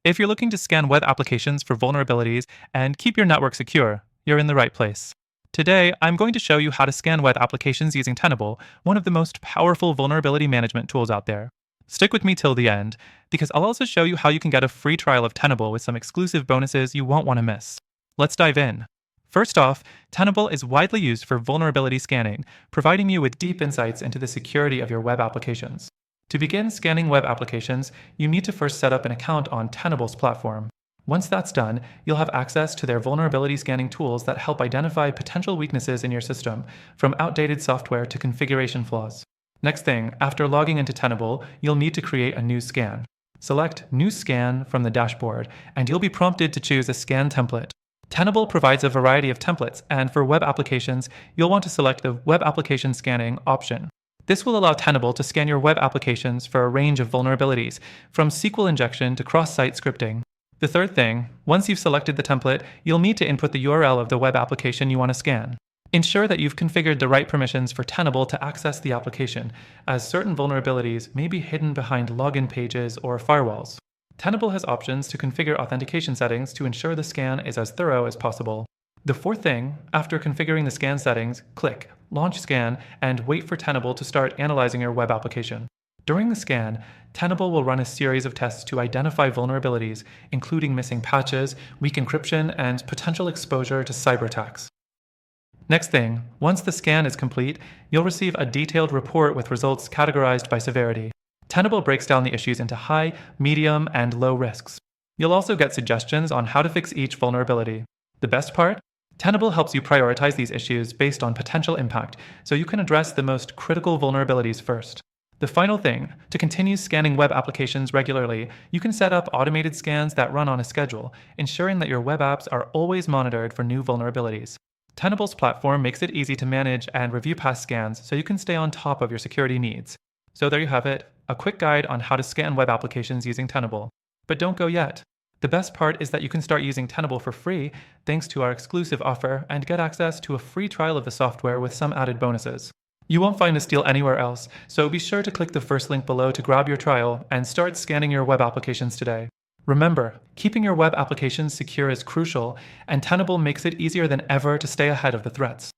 If you're looking to scan web applications for vulnerabilities and keep your network secure, you're in the right place. Today, I'm going to show you how to scan web applications using Tenable, one of the most powerful vulnerability management tools out there. Stick with me till the end, because I'll also show you how you can get a free trial of Tenable with some exclusive bonuses you won't want to miss. Let's dive in. First off, Tenable is widely used for vulnerability scanning, providing you with deep insights into the security of your web applications. To begin scanning web applications, you need to first set up an account on Tenable's platform. Once that's done, you'll have access to their vulnerability scanning tools that help identify potential weaknesses in your system, from outdated software to configuration flaws. Next thing, after logging into Tenable, you'll need to create a new scan. Select New Scan from the dashboard, and you'll be prompted to choose a scan template. Tenable provides a variety of templates, and for web applications, you'll want to select the Web Application Scanning option. This will allow Tenable to scan your web applications for a range of vulnerabilities, from SQL injection to cross-site scripting. The third thing, once you've selected the template, you'll need to input the URL of the web application you want to scan. Ensure that you've configured the right permissions for Tenable to access the application, as certain vulnerabilities may be hidden behind login pages or firewalls. Tenable has options to configure authentication settings to ensure the scan is as thorough as possible. The fourth thing, after configuring the scan settings, click Launch Scan and wait for Tenable to start analyzing your web application. During the scan, Tenable will run a series of tests to identify vulnerabilities, including missing patches, weak encryption, and potential exposure to cyber attacks. Next thing, once the scan is complete, you'll receive a detailed report with results categorized by severity. Tenable breaks down the issues into high, medium, and low risks. You'll also get suggestions on how to fix each vulnerability. The best part? Tenable helps you prioritize these issues based on potential impact, so you can address the most critical vulnerabilities first. The final thing, to continue scanning web applications regularly, you can set up automated scans that run on a schedule, ensuring that your web apps are always monitored for new vulnerabilities. Tenable's platform makes it easy to manage and review past scans so you can stay on top of your security needs. So there you have it, a quick guide on how to scan web applications using Tenable. But don't go yet. The best part is that you can start using Tenable for free thanks to our exclusive offer and get access to a free trial of the software with some added bonuses. You won't find this deal anywhere else, so be sure to click the first link below to grab your trial and start scanning your web applications today. Remember, keeping your web applications secure is crucial, and Tenable makes it easier than ever to stay ahead of the threats.